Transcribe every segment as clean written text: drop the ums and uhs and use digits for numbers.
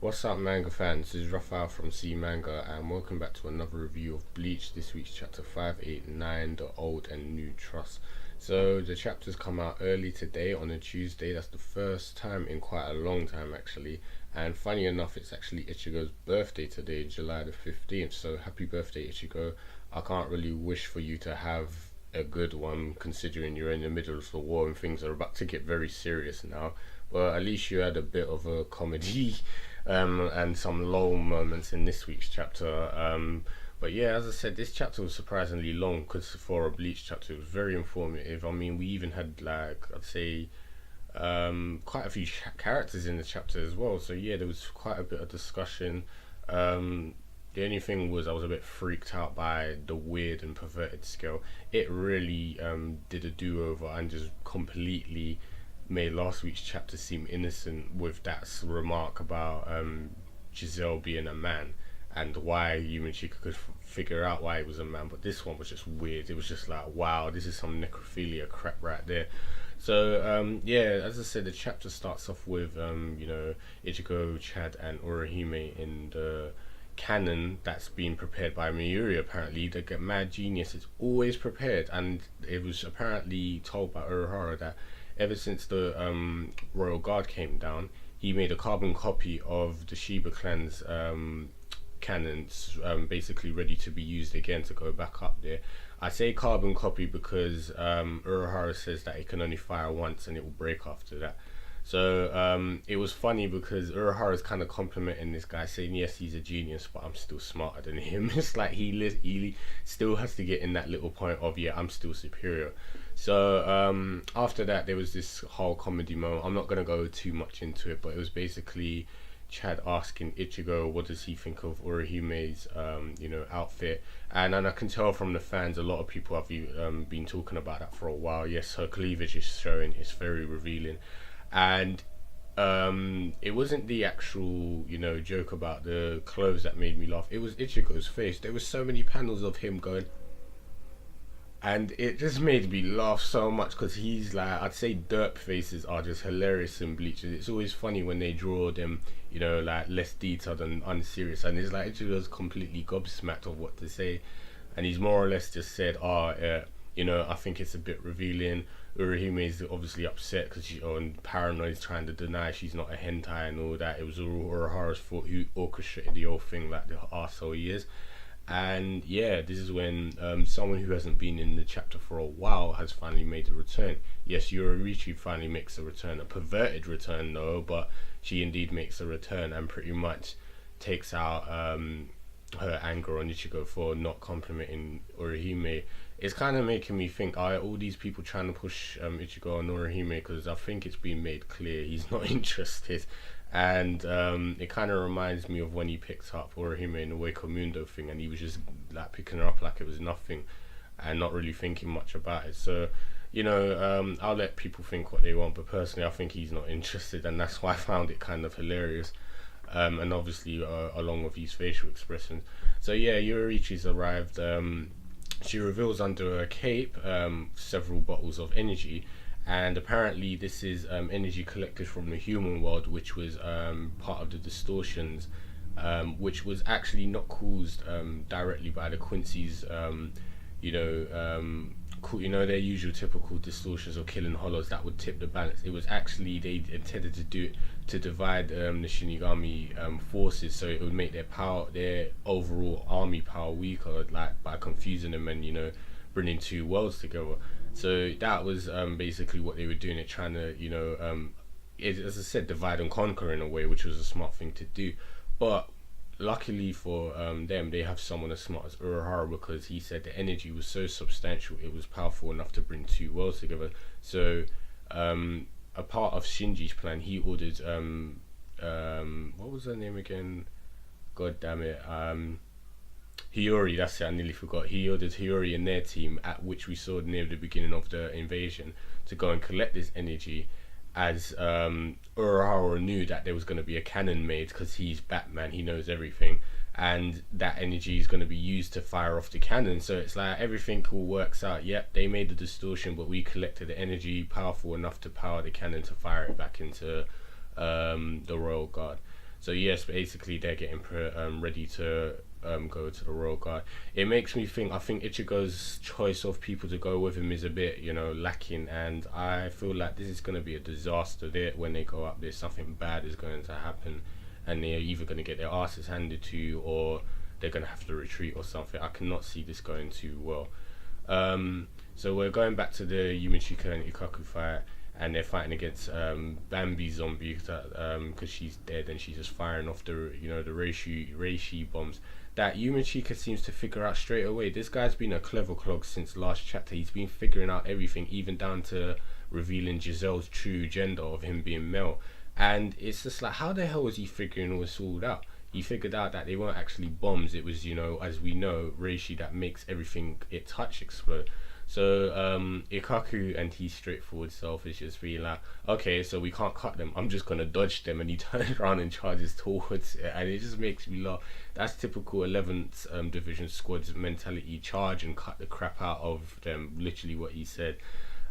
What's up, manga fans? This is Raphael from C Manga, and welcome back to another review of Bleach. This week's chapter 589, The Old and New Trust. So the chapters come out early today on a Tuesday. That's the first time in quite a long time, actually. And funny enough, it's actually Ichigo's birthday today, July the 15th. So happy birthday, Ichigo. I can't really wish for you to have a good one, considering you're in the middle of the war and things are about to get very serious now. Well, at least you had a bit of a comedy and some lull moments in this week's chapter. But yeah, as I said, this chapter was surprisingly long because for a Bleach chapter, it was very informative. I mean, we even had, like, I'd say, quite a few characters in the chapter as well. So yeah, there was quite a bit of discussion. The only thing was I was a bit freaked out by the weird and perverted scale. It really did a do-over and just completely made last week's chapter seem innocent with that remark about Giselle being a man and why even she could figure out why it was a man. But this one was just weird. It was just like, wow, this is some necrophilia crap right there. So yeah, as I said, the chapter starts off with Ichigo, Chad, and Orihime in the cannon that's being prepared by Miuri. Apparently the mad genius is always prepared, and it was apparently told by Urahara that ever since the royal guard came down, he made a carbon copy of the Shiba clan's cannons, basically ready to be used again to go back up there. I say carbon copy because Urahara says that it can only fire once and it will break after that. So it was funny because Urahara's kind of complimenting this guy, saying yes, he's a genius, but I'm still smarter than him. It's like he still has to get in that little point of, yeah, I'm still superior. So after that, there was this whole comedy moment. I'm not going to go too much into it, but it was basically Chad asking Ichigo what does he think of Orihime's outfit, and I can tell from the fans, a lot of people have been talking about that for a while. Yes, her cleavage is showing, it's very revealing. And it wasn't the actual joke about the clothes that made me laugh. It was Ichigo's face. There were so many panels of him going, and it just made me laugh so much because he's like, I'd say derp faces are just hilarious in Bleach. It's always funny when they draw them like less detailed and unserious, and it's like Ichigo's completely gobsmacked of what to say, and he's more or less just said, I think it's a bit revealing. Urahime is obviously upset because she's paranoid, trying to deny she's not a hentai and all that. It was Urahara's fault, who orchestrated the whole thing, like the arsehole he is. And yeah, this is when someone who hasn't been in the chapter for a while has finally made a return. Yes, Yoruichi finally makes a return, a perverted return though, but she indeed makes a return and pretty much takes out her anger on Ichigo for not complimenting Orihime. It's kind of making me think, are all these people trying to push Ichigo on Orihime? Because I think it's been made clear he's not interested. And it kind of reminds me of when he picked up Orihime in the Wake Mundo thing, and he was just like picking her up like it was nothing and not really thinking much about it. So I'll let people think what they want, but personally I think he's not interested, and that's why I found it kind of hilarious. And obviously along with his facial expressions. So yeah, Yoruichi's arrived. She reveals under her cape several bottles of energy, and apparently this is energy collected from the human world, which was part of the distortions, which was actually not caused directly by the Quincy's their usual typical distortions or killing hollows that would tip the balance. It was actually, they intended to do it to divide the Shinigami forces, so it would make their overall army power weaker, like by confusing them and bringing two worlds together. So that was basically what they were doing, it trying to as I said, divide and conquer in a way, which was a smart thing to do. But luckily for them, they have someone as smart as Urahara, because he said the energy was so substantial, it was powerful enough to bring two worlds together. So a part of Shinji's plan, he ordered what was her name again? God damn it. Hiyori, that's it, I nearly forgot. He ordered Hiyori and their team, at which we saw near the beginning of the invasion, to go and collect this energy, as Urahara knew that there was going to be a cannon made, because he's Batman, he knows everything, and that energy is going to be used to fire off the cannon. So it's like everything all works out. Yep, they made the distortion, but we collected the energy powerful enough to power the cannon to fire it back into the Royal Guard. So yes, basically they're getting ready to go to the Royal Guard. It makes me think. I think Ichigo's choice of people to go with him is a bit, lacking, and I feel like this is going to be a disaster. There, when they go up there, something bad is going to happen, and they're either going to get their asses handed to you, or they're going to have to retreat or something. I cannot see this going too well. So we're going back to the Yumachika and Ikaku fight, and they're fighting against Bambi zombie because she's dead, and she's just firing off the reishi bombs that Yumachika seems to figure out straight away. This guy's been a clever clog since last chapter. He's been figuring out everything, even down to revealing Giselle's true gender of him being male. And it's just like, how the hell was he figuring all this all out? He figured out that they weren't actually bombs. It was, as we know, reishi that makes everything it touch explode. So Ikaku and his straightforward self is just being like, okay, so we can't cut them, I'm just gonna dodge them, and he turns around and charges towards it, and it just makes me laugh. That's typical 11th division squad's mentality: charge and cut the crap out of them, literally what he said.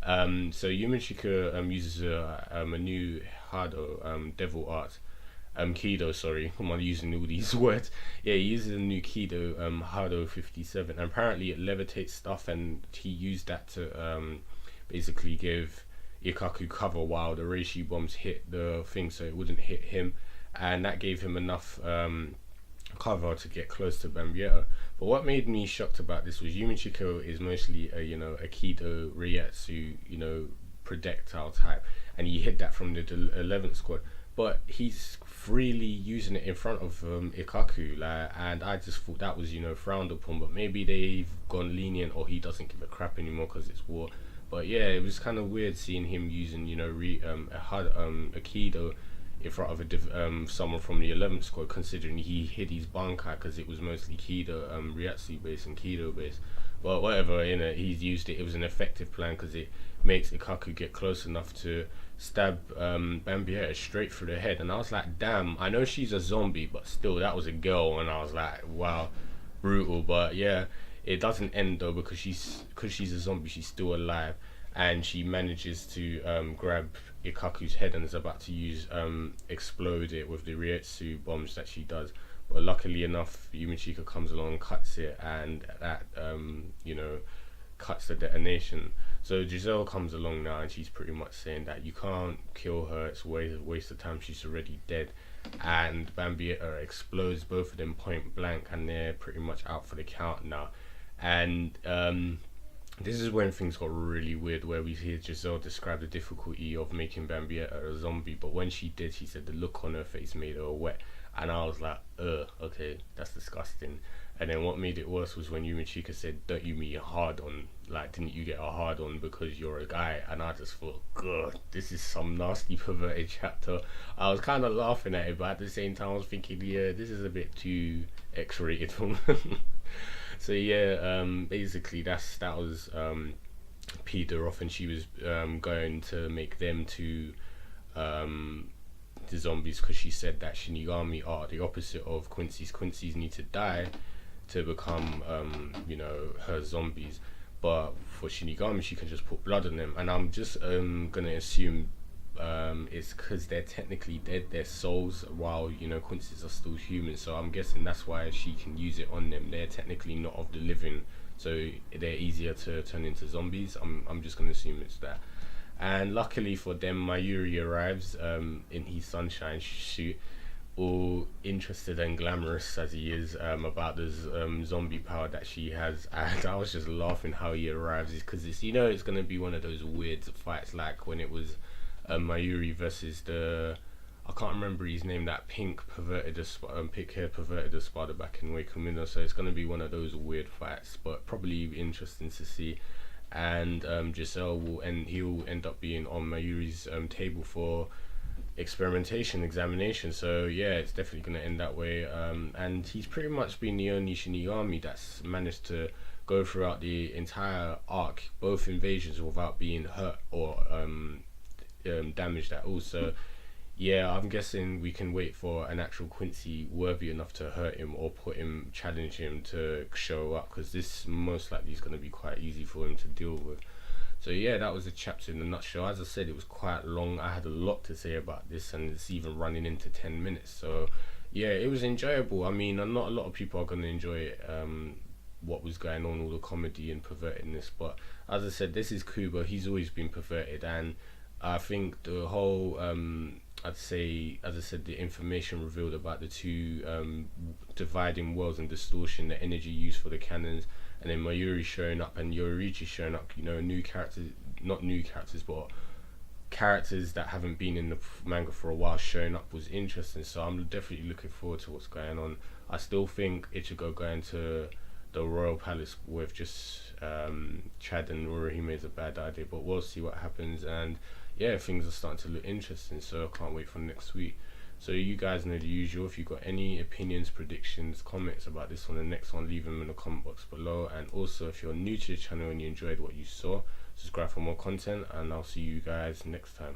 So Yumachika uses a new Hado devil art. Kido, sorry, I'm not using all these words. Yeah, he uses a new Kido, Hado 57, and apparently it levitates stuff, and he used that to basically give Ikaku cover while the reishi bombs hit the thing, so it wouldn't hit him, and that gave him enough cover to get close to Bambietta. But what made me shocked about this was Yumachika is mostly a Kido Reiatsu, projectile type, and he hit that from the 11th squad. But he's freely using it in front of Ikaku, and I just thought that was frowned upon. But maybe they've gone lenient, or he doesn't give a crap anymore because it's war. But yeah, it was kind of weird seeing him using a Kido in front of someone from the 11th squad, considering he hid his Bankai because it was mostly Kido Ryatsu based and Kido based. But whatever, he's used it. It was an effective plan because it makes Ikaku get close enough to stab Bambietta straight through the head. And I was like, damn, I know she's a zombie, but still, that was a girl. And I was like, wow, brutal. But yeah, it doesn't end though, because she's a zombie, she's still alive, and she manages to grab Ikaku's head and is about to explode it with the Ryetsu bombs that she does. But luckily enough, Yumachika comes along, cuts it, and that cuts the detonation. So Giselle comes along now, and she's pretty much saying that you can't kill her, it's a waste of time, she's already dead. And Bambietta explodes both of them point blank, and they're pretty much out for the count now. And this is when things got really weird, where we hear Giselle describe the difficulty of making Bambietta a zombie, but when she did, she said the look on her face made her wet. And I was like, okay, that's disgusting. And then what made it worse was when Yumachika said, don't you mean hard on? Like, didn't you get a hard on because you're a guy? And I just thought, God, this is some nasty perverted chapter. I was kind of laughing at it, but at the same time I was thinking, yeah, this is a bit too X-rated for me. So yeah, basically that was Peter off, and she was going to make them to the zombies, because she said that Shinigami are the opposite of Quincy's. Quincy's need to die to become her zombies, but for Shinigami she can just put blood on them. And I'm just gonna assume it's because they're technically dead, their souls, while Quincy's are still human. So I'm guessing that's why she can use it on them. They're technically not of the living, so they're easier to turn into zombies. I'm just gonna assume it's that. And luckily for them, Mayuri arrives in his sunshine suit, all interested and glamorous as he is about the zombie power that she has. And I was just laughing how he arrives, because it's going to be one of those weird fights, like when it was Mayuri versus I can't remember his name, that pink hair perverted spider back in Wake Minnow. So it's going to be one of those weird fights, but probably interesting to see. And Giselle he'll end up being on Mayuri's table for examination. So yeah, it's definitely going to end that way. And he's pretty much been the only Shinigami that's managed to go throughout the entire arc, both invasions, without being hurt or damaged at all. So yeah, I'm guessing we can wait for an actual Quincy worthy enough to hurt him or challenge him to show up, because this most likely is going to be quite easy for him to deal with. So yeah, that was the chapter in a nutshell. As I said, it was quite long. I had a lot to say about this, and it's even running into 10 minutes. So yeah, it was enjoyable. I mean, not a lot of people are going to enjoy it, what was going on, all the comedy and pervertedness, but as I said, this is Kubo. He's always been perverted, and I think the whole I'd say, as I said, the information revealed about the two dividing worlds and Distortion, the energy used for the cannons, and then Mayuri showing up and Yoririchi showing up, you know, new characters, not new characters, but characters that haven't been in the manga for a while showing up was interesting. So I'm definitely looking forward to what's going on. I still think Ichigo going to the Royal Palace with just Chad and Urahime is a bad idea, but we'll see what happens. And yeah, things are starting to look interesting, so I can't wait for next week. So you guys know the usual. If you've got any opinions, predictions, comments about this one, the next one, leave them in the comment box below. And also, if you're new to the channel and you enjoyed what you saw, subscribe for more content, and I'll see you guys next time.